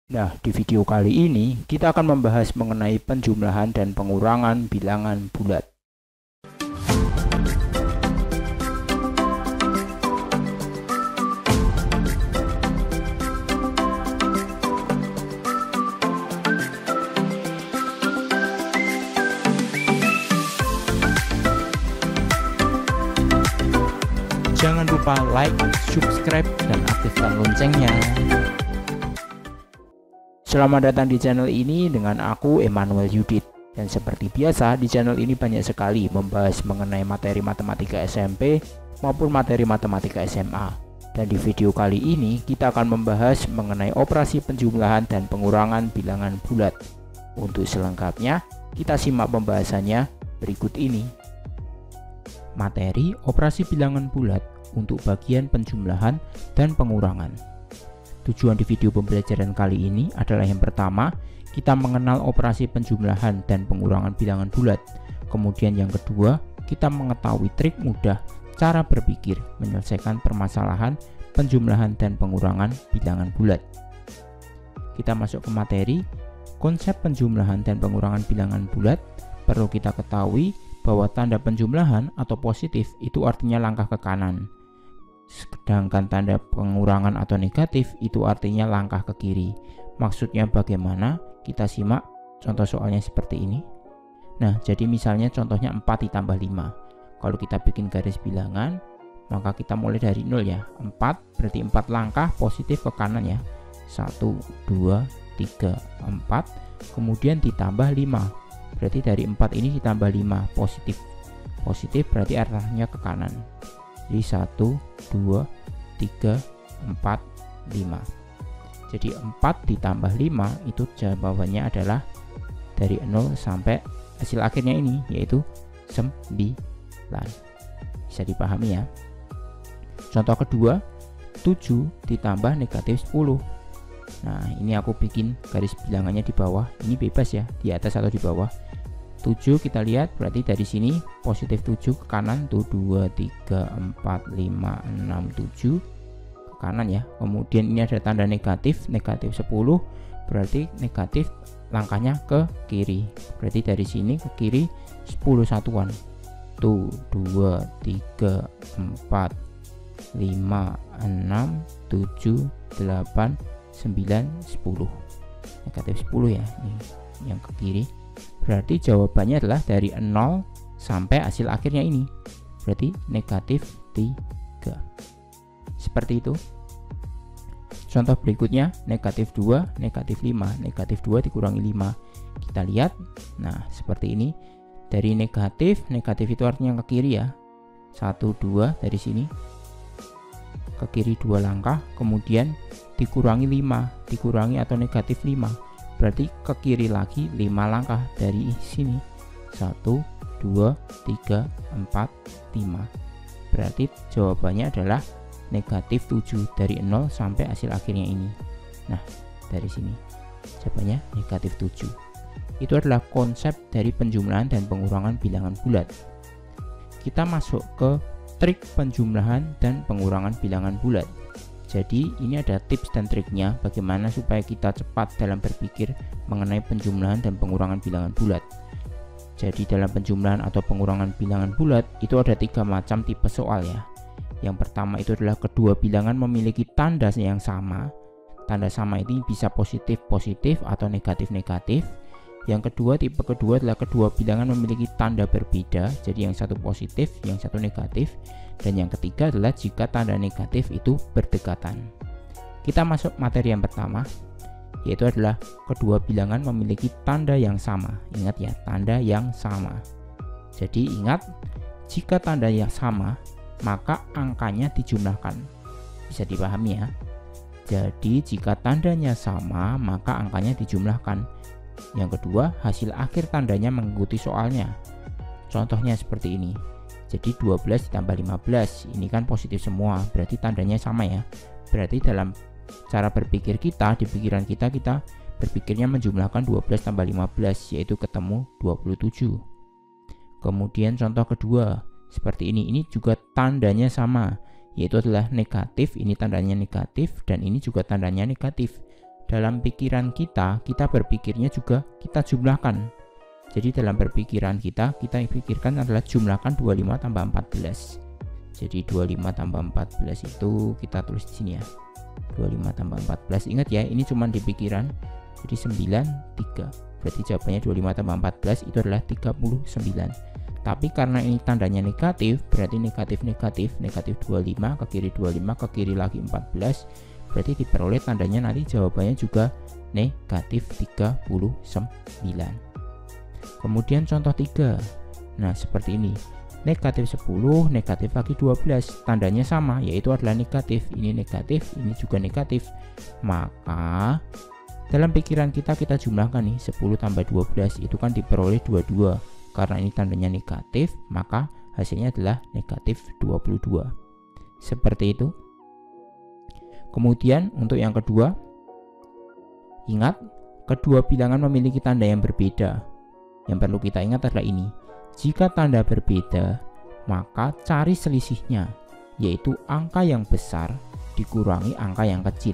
Nah, di video kali ini kita akan membahas mengenai penjumlahan dan pengurangan bilangan bulat. Jangan lupa like, subscribe, dan aktifkan loncengnya. Selamat datang di channel ini dengan aku Emmanuel Yudit. Dan seperti biasa di channel ini banyak sekali membahas mengenai materi matematika SMP maupun materi matematika SMA. Dan di video kali ini kita akan membahas mengenai operasi penjumlahan dan pengurangan bilangan bulat. Untuk selengkapnya kita simak pembahasannya berikut ini. Materi operasi bilangan bulat untuk bagian penjumlahan dan pengurangan. Tujuan di video pembelajaran kali ini adalah yang pertama, kita mengenal operasi penjumlahan dan pengurangan bilangan bulat. Kemudian yang kedua, kita mengetahui trik mudah cara berpikir menyelesaikan permasalahan penjumlahan dan pengurangan bilangan bulat. Kita masuk ke materi. Konsep penjumlahan dan pengurangan bilangan bulat, perlu kita ketahui bahwa tanda penjumlahan atau positif itu artinya langkah ke kanan. Sedangkan tanda pengurangan atau negatif itu artinya langkah ke kiri. Maksudnya bagaimana? Kita simak contoh soalnya seperti ini. Nah, jadi misalnya contohnya 4 ditambah 5. Kalau kita bikin garis bilangan, maka kita mulai dari 0 ya. 4 berarti 4 langkah positif ke kanan ya. 1, 2, 3, 4. Kemudian ditambah 5. Berarti dari 4 ini ditambah 5 positif. Positif berarti arahnya ke kanan. Jadi 1, 2, 3, 4, 5. Jadi 4 ditambah 5 itu jawabannya adalah dari 0 sampai hasil akhirnya ini, yaitu 9. Bisa dipahami ya. Contoh kedua, 7 ditambah negatif 10. Nah, ini aku bikin garis bilangannya di bawah. Ini bebas ya, di atas atau di bawah. 7 kita lihat berarti dari sini positif 7 ke kanan tuh 2, 3, 4, 5, 6, 7 ke kanan ya. Kemudian ini ada tanda negatif 10 berarti negatif langkahnya ke kiri. Berarti dari sini ke kiri 10 satuan. Tuh 2, 3, 4, 5, 6, 7, 8, 9, 10. Negatif 10 ya, ini yang ke kiri. Berarti jawabannya adalah dari 0 sampai hasil akhirnya ini. Berarti negatif 3. Seperti itu. Contoh berikutnya, negatif 2, negatif 5. Negatif 2 dikurangi 5. Kita lihat, nah seperti ini. Dari negatif itu artinya ke kiri ya. 1, 2 dari sini. Ke kiri 2 langkah, kemudian dikurangi 5. Dikurangi atau negatif 5. Berarti ke kiri lagi 5 langkah dari sini. 1, 2, 3, 4, 5. Berarti jawabannya adalah negatif 7 dari 0 sampai hasil akhirnya ini. Nah, dari sini jawabannya negatif 7. Itu adalah konsep dari penjumlahan dan pengurangan bilangan bulat. Kita masuk ke trik penjumlahan dan pengurangan bilangan bulat. Jadi ini ada tips dan triknya bagaimana supaya kita cepat dalam berpikir mengenai penjumlahan dan pengurangan bilangan bulat. Jadi dalam penjumlahan atau pengurangan bilangan bulat itu ada 3 macam tipe soal ya. Yang pertama itu adalah kedua bilangan memiliki tanda yang sama. Tanda sama ini bisa positif-positif atau negatif-negatif. Yang kedua, tipe kedua adalah kedua bilangan memiliki tanda berbeda. Jadi yang satu positif, yang satu negatif. Dan yang ketiga adalah jika tanda negatif itu berdekatan. Kita masuk materi yang pertama, yaitu adalah kedua bilangan memiliki tanda yang sama. Ingat ya, tanda yang sama. Jadi ingat, jika tanda yang sama, maka angkanya dijumlahkan. Bisa dipahami ya. Jadi jika tandanya sama, maka angkanya dijumlahkan. Yang kedua, hasil akhir tandanya mengikuti soalnya. Contohnya seperti ini. Jadi 12 ditambah 15, ini kan positif semua, berarti tandanya sama ya. Berarti dalam cara berpikir kita, di pikiran kita berpikirnya menjumlahkan 12 tambah 15, yaitu ketemu 27. Kemudian contoh kedua, seperti ini juga tandanya sama, yaitu adalah negatif. Ini tandanya negatif dan ini juga tandanya negatif. dalam pikiran kita berpikirnya juga kita jumlahkan. Jadi dalam berpikiran kita pikirkan adalah jumlahkan 25 tambah 14. Jadi 25 tambah 14 itu kita tulis di sini ya. 25 tambah 14. Ingat ya, ini cuma di pikiran. Jadi 93. Berarti jawabannya 25 tambah 14 itu adalah 39. Tapi karena ini tandanya negatif, berarti negatif 25 ke kiri 25 ke kiri lagi 14. Berarti diperoleh tandanya nanti jawabannya juga negatif 39. Kemudian contoh 3. Nah, seperti ini. Negatif 10, negatif lagi 12. Tandanya sama, yaitu adalah negatif. Ini negatif, ini juga negatif. Maka dalam pikiran kita jumlahkan nih, 10 tambah 12 itu kan diperoleh 22. Karena ini tandanya negatif, maka hasilnya adalah negatif 22. Seperti itu. Kemudian untuk yang kedua, ingat kedua bilangan memiliki tanda yang berbeda. Yang perlu kita ingat adalah ini. Jika tanda berbeda, maka cari selisihnya, yaitu angka yang besar dikurangi angka yang kecil.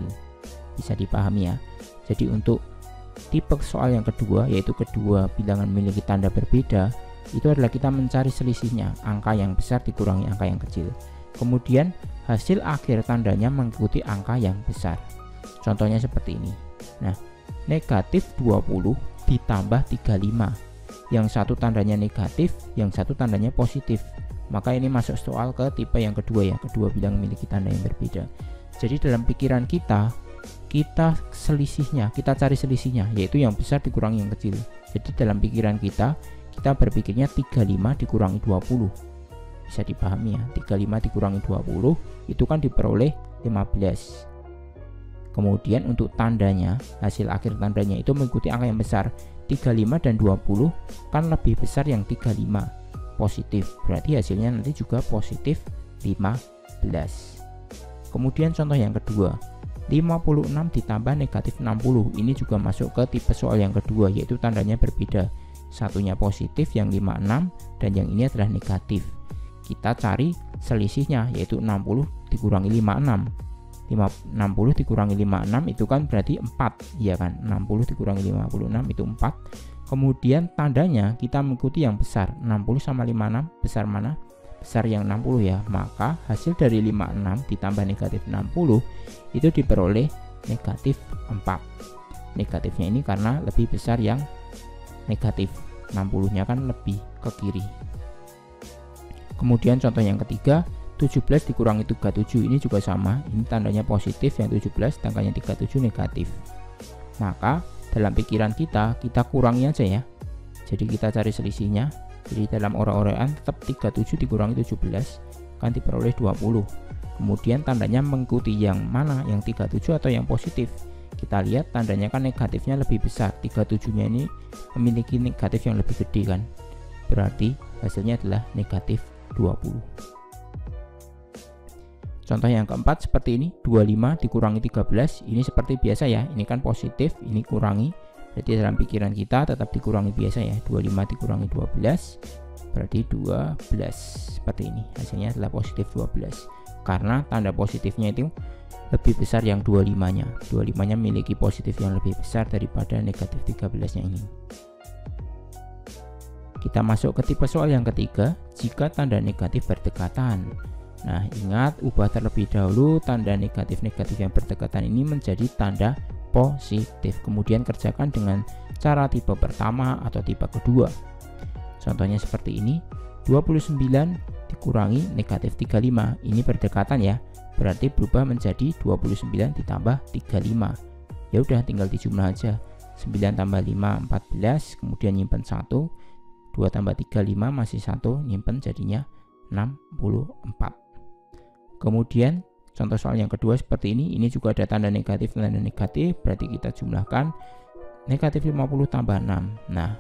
Bisa dipahami ya. Jadi untuk tipe soal yang kedua, yaitu kedua bilangan memiliki tanda berbeda, itu adalah kita mencari selisihnya, angka yang besar dikurangi angka yang kecil. Kemudian hasil akhir tandanya mengikuti angka yang besar. Contohnya seperti ini. Nah, negatif 20 ditambah 35. Yang satu tandanya negatif, yang satu tandanya positif. Maka ini masuk soal ke tipe yang kedua ya, kedua bilangan memiliki tanda yang berbeda. Jadi dalam pikiran kita cari selisihnya, yaitu yang besar dikurangi yang kecil. Jadi dalam pikiran kita berpikirnya 35 dikurangi 20. Bisa dipahami ya, 35 dikurangi 20 itu kan diperoleh 15. Kemudian untuk tandanya, hasil akhir tandanya itu mengikuti angka yang besar. 35 dan 20 kan lebih besar yang 35, positif. Berarti hasilnya nanti juga positif 15. Kemudian contoh yang kedua, 56 ditambah negatif 60. Ini juga masuk ke tipe soal yang kedua, yaitu tandanya berbeda. Satunya positif yang 56 dan yang ini adalah negatif. Kita cari selisihnya, yaitu 60 dikurangi 56. 60 dikurangi 56 itu kan berarti 4, ya kan? 60 dikurangi 56 itu 4. Kemudian tandanya kita mengikuti yang besar. 60 sama 56 besar mana? Besar yang 60 ya. Maka hasil dari 56 ditambah negatif 60 itu diperoleh negatif 4. Negatifnya ini karena lebih besar yang negatif. 60-nya kan lebih ke kiri. Kemudian contoh yang ketiga, 17 dikurangi 37 ini juga sama. Ini tandanya positif, yang 17 tanggalnya 37 negatif. Maka dalam pikiran kita kurangi aja ya. Jadi kita cari selisihnya. Jadi dalam ore-orean tetap 37 dikurangi 17 kan diperoleh 20. Kemudian tandanya mengikuti yang mana? Yang 37 atau yang positif? Kita lihat tandanya kan negatifnya lebih besar. 37-nya ini memiliki negatif yang lebih gede kan. Berarti hasilnya adalah negatif 20. Contoh yang keempat seperti ini, 25 dikurangi 13. Ini seperti biasa ya, ini kan positif, ini kurangi. Berarti dalam pikiran kita tetap dikurangi biasa ya. 25 dikurangi 12 berarti 12. Seperti ini, hasilnya adalah positif 12. Karena tanda positifnya itu lebih besar yang 25-nya. 25-nya memiliki positif yang lebih besar daripada negatif 13-nya ini. Kita masuk ke tipe soal yang ketiga, jika tanda negatif berdekatan. Nah, ingat ubah terlebih dahulu tanda negatif-negatif yang berdekatan ini menjadi tanda positif. Kemudian kerjakan dengan cara tipe pertama atau tipe kedua. Contohnya seperti ini, 29 dikurangi negatif 35. Ini berdekatan ya. Berarti berubah menjadi 29 ditambah 35. Ya udah tinggal dijumlah aja. 9 tambah 5 14, kemudian nyimpen 1. 2 tambah 3 5 masih 1, nyimpen jadinya 64. Kemudian contoh soal yang kedua seperti ini juga ada tanda negatif, berarti kita jumlahkan negatif 50 tambah 6. Nah,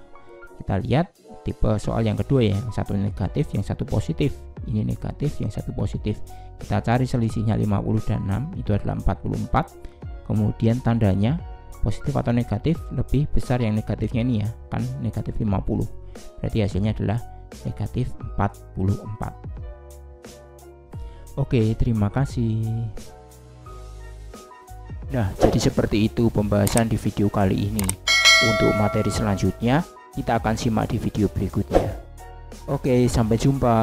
kita lihat tipe soal yang kedua ya, yang satu negatif, yang satu positif. Ini negatif, yang satu positif. Kita cari selisihnya 50 dan 6, itu adalah 44. Kemudian tandanya positif atau negatif, lebih besar yang negatifnya ini ya, kan negatif 50. Berarti hasilnya adalah negatif 44. Oke, terima kasih. Nah, jadi seperti itu pembahasan di video kali ini. Untuk materi selanjutnya kita akan simak di video berikutnya. Oke, sampai jumpa.